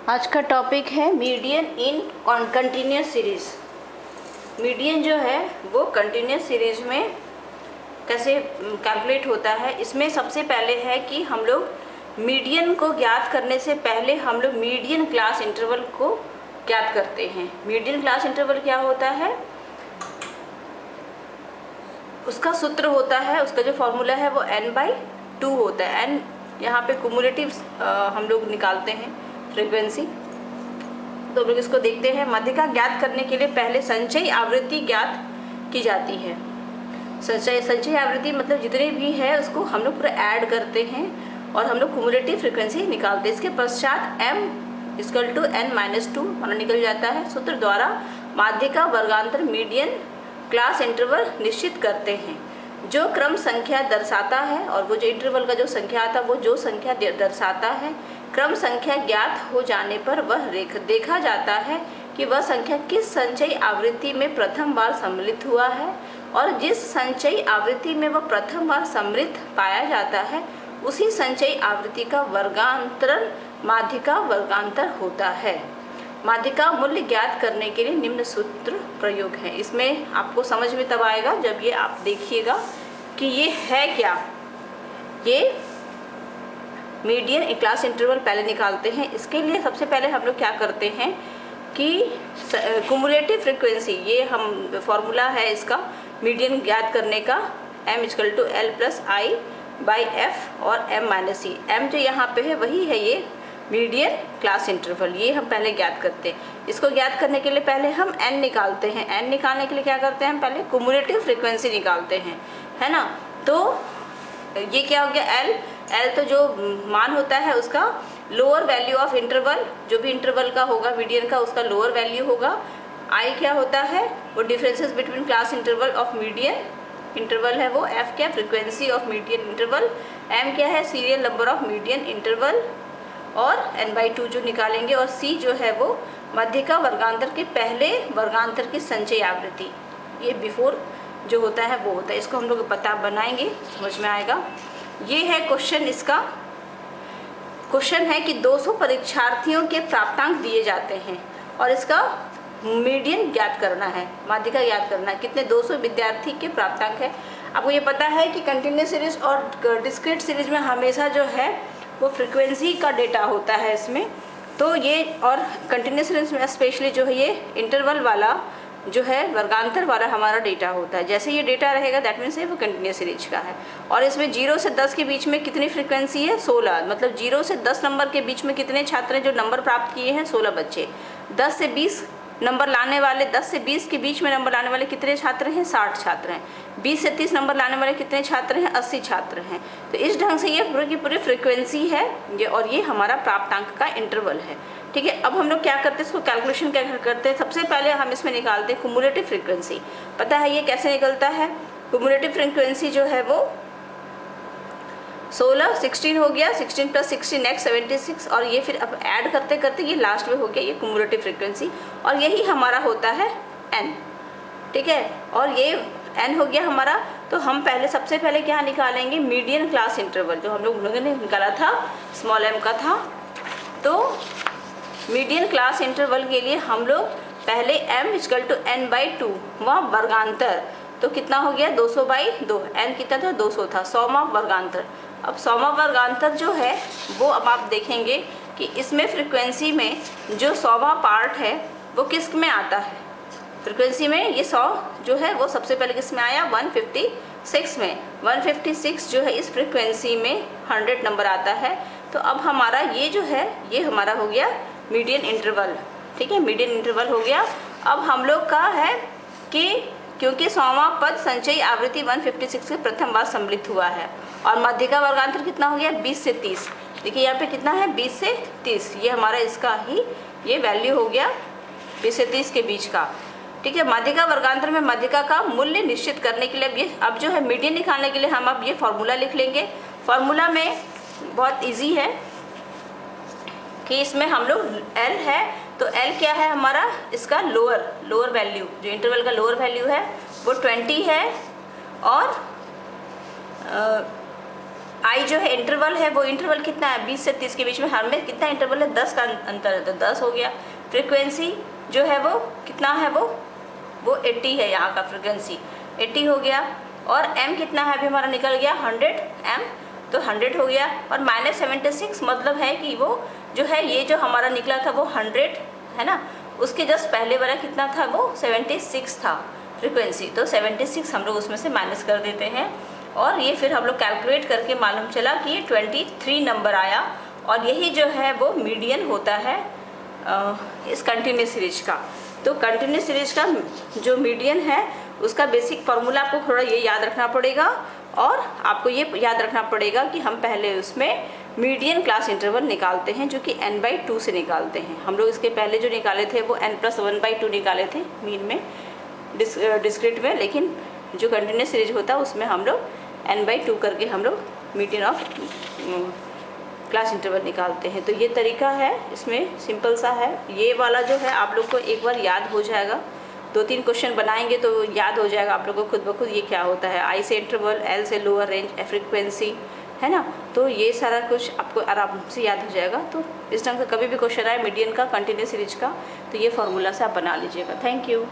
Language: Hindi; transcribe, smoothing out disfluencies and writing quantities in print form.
आज का टॉपिक है median in continuous series. Median जो है वो कंटिन्यूस सीरीज में कैसे कैलकुलेट होता है। इसमें सबसे पहले है कि हम लोग मीडियन को ज्ञात करने से पहले हम लोग मीडियन क्लास इंटरवल को ज्ञात करते हैं। मीडियन क्लास इंटरवल क्या होता है, उसका सूत्र होता है, उसका जो फॉर्मूला है वो n/2 होता है। n यहाँ पे कुमुलेटिव हम लोग निकालते हैं फ्रीक्वेंसी। तो हम लोग इसको देखते हैं। माध्यिका ज्ञात करने के लिए पहले संचयी आवृत्ति ज्ञात की जाती है। संचयी आवृत्ति मतलब जितने भी है उसको हम लोग पूरा ऐड करते हैं और हम लोग कुमुलेटिव फ्रीक्वेंसी निकालते हैं। इसके पश्चात m=n-2 माना निकल जाता है। सूत्र द्वारा माध्यिका वर्गांतर मीडियन क्लास इंटरवल निश्चित करते हैं। जो क्रम संख्या दर्शाता है और वो जो इंटरवल का जो संख्या आता है वो जो संख्या दर्शाता है, क्रम संख्या ज्ञात हो जाने पर वह देखा जाता है कि वह संख्या किस संचयी आवृत्ति में प्रथम बार सम्मिलित हुआ है और जिस संचयी आवृत्ति में वह प्रथम बार सम्मिलित पाया जाता है उसी संचयी आवृत्ति का वर्गांतरण माध्यिका वर्गांतर होता है। माध्यिका मूल्य ज्ञात करने के लिए निम्न सूत्र प्रयोग है। इसमें आपको समझ में तब आएगा जब ये आप देखिएगा कि ये है क्या। ये मीडियन क्लास इंटरवल पहले निकालते हैं। इसके लिए सबसे पहले हम लोग क्या करते हैं कि कुमुलेटिव फ्रीक्वेंसी, ये हम फॉर्मूला है इसका मीडियन ज्ञात करने का, m=l+i/f और m-c। m जो यहाँ पे है वही है ये मीडियन क्लास इंटरवल, ये हम पहले ज्ञात करते हैं। इसको ज्ञात करने के लिए पहले हम n निकालते हैं। n निकालने के लिए क्या करते हैं, हम पहले कुमुलेटिव फ्रीक्वेंसी निकालते हैं, है ना। तो ये क्या हो गया, l तो जो मान होता है उसका लोअर वैल्यू ऑफ इंटरवल, जो भी इंटरवल का होगा मीडियन का उसका लोअर वैल्यू होगा। i क्या होता है, वो differences between class interval of median interval है वो। f क्या, frequency of median interval. m क्या है, serial number of median interval. और n/2 जो निकालेंगे। और c जो है वो माध्यिका वर्गांतर के पहले वर्गांतर की संचयी आवृत्ति, ये बिफोर जो होता है वो होता है। इसको हम लोग पता बनाएंगे, समझ में आएगा। ये है क्वेश्चन। इसका क्वेश्चन है कि 200 परीक्षार्थियों के प्राप्तांक दिए जाते हैं और इसका मीडियन ज्ञात करना है, माध्यिका ज्ञात करना है। कितने, 200 विद्यार्थी के प्राप्तांक है। आपको ये पता है कि कंटिन्यूस सीरीज और डिस्क्रीट सीरीज में हमेशा जो है वो फ्रीक्वेंसी का डेटा होता है इसमें। तो ये और कंटिन्यूस सीरीज में स्पेशली जो है ये इंटरवल वाला जो है वर्गांतर वाला हमारा डेटा होता है। जैसे ये डेटा रहेगा दैट मीन्स ये वो कंटिन्यूस सीरीज का है। और इसमें 0 से 10 के बीच में कितनी फ्रीक्वेंसी है, 16। मतलब 0 से 10 नंबर के बीच में कितने छात्र हैं जो नंबर प्राप्त किए हैं, 16 बच्चे। 10 से 20 नंबर लाने वाले, 10 से 20 के बीच में नंबर लाने वाले कितने छात्र हैं, 60 छात्र हैं। 20 से 30 नंबर लाने वाले कितने छात्र हैं, 80 छात्र हैं। तो इस ढंग से ये पूरी की पूरी फ्रीक्वेंसी है ये, और ये हमारा प्राप्तांक का इंटरवल है। ठीक है, अब हम लोग क्या करते हैं, इसको कैलकुलेशन क्या करते हैं। सबसे पहले हम इसमें निकालते हैं कुमुलेटिव फ्रीक्वेंसी। पता है ये कैसे निकलता है, कुमुलेटिव फ्रीक्वेंसी जो है वो 16, 16 हो गया, 16 + 16 नेक्स्ट 76, और ये फिर अब ऐड करते करते ये लास्ट में हो गया ये कुमुलेटिव फ्रीक्वेंसी, और यही हमारा होता है n। ठीक है, और ये n हो गया हमारा। तो हम पहले सबसे पहले क्या निकालेंगे, मीडियन क्लास इंटरवल, जो हम लोगों ने निकाला था स्मॉल m का था। तो मीडियन क्लास इंटरवल के लिए हम लोग पहले m=n/2 वहाँ वर्गांतर, तो कितना हो गया 200/2। n कितना था, 200 था, 100वां वर्गांतर। अब 100वां वर्गांतर जो है वो अब आप देखेंगे कि इसमें फ्रीक्वेंसी में जो 100वां पार्ट है वो किस में आता है। फ्रीक्वेंसी में ये 100 जो है वो सबसे पहले किस में आया, 156 में। 156 जो है इस फ्रीक्वेंसी में 100 नंबर आता है। तो अब हमारा ये जो है ये हमारा हो गया मीडियन इंटरवल। ठीक है, मीडियन इंटरवल हो गया। अब हम लोग का है कि क्योंकि 100वां पद संचयी आवृत्ति 156 से प्रथम बार सम्मिलित हुआ है, और माध्यिका वर्गांतर कितना हो गया, 20 से 30। देखिए यहाँ पे कितना है, 20 से 30, ये हमारा इसका ही ये वैल्यू हो गया 20 से 30 के बीच का। ठीक है, माध्यिका वर्गांतर में माध्यिका का मूल्य निश्चित करने के लिए अब जो है मीडियन निकालने के लिए हम अब ये फॉर्मूला लिख लेंगे। फॉर्मूला में बहुत ईजी है कि इसमें हम लोग L है, तो L क्या है हमारा, इसका लोअर वैल्यू, जो इंटरवल का लोअर वैल्यू है वो 20 है, और आई जो है इंटरवल है, वो इंटरवल कितना है 20 से 30 के बीच में, हमें कितना इंटरवल है 10 का अंतर है, तो 10 हो गया। फ्रीक्वेंसी जो है वो कितना है, वो 80 है, यहाँ का फ्रीक्वेंसी 80 हो गया। और m कितना है अभी हमारा निकल गया 100 m, तो 100 हो गया। और -76 मतलब है कि वो जो है ये जो हमारा निकला था वो 100 है ना, उसके जस्ट पहले वाला कितना था वो 76 था फ्रीक्वेंसी, तो 76 हम लोग उसमें से माइनस कर देते हैं। और ये फिर हम लोग कैलकुलेट करके मालूम चला कि ये 23 नंबर आया। और यही जो है वो मीडियन होता है इस कंटिन्यूस सीरीज का। तो कंटिन्यूस सीरीज का जो मीडियन है उसका बेसिक फार्मूला आपको थोड़ा ये याद रखना पड़ेगा, और आपको ये याद रखना पड़ेगा कि हम पहले उसमें मीडियन क्लास इंटरवल निकालते हैं जो कि n/2 से निकालते हैं। हम लोग इसके पहले जो निकाले थे वो n+1/2 निकाले थे मीन में, डिस्क्रीट में, लेकिन जो कंटिन्यूस सीरीज होता है उसमें हम लोग n/2 करके हम लोग मीडियन ऑफ क्लास इंटरवल निकालते हैं। तो ये तरीका है, इसमें सिंपल सा है। ये वाला जो है आप लोग को एक बार याद हो जाएगा, 2-3 क्वेश्चन बनाएंगे तो याद हो जाएगा आप लोगों को खुद ब खुद ये क्या होता है। आई से इंटरवल, एल से लोअर रेंज, फ्रीक्वेंसी, है ना, तो ये सारा कुछ आपको आराम से याद हो जाएगा। तो इस ढंग से कभी भी क्वेश्चन आए मीडियन का, कंटिन्यूस सीरीज का, तो ये फार्मूला से आप बना लीजिएगा। Thank you.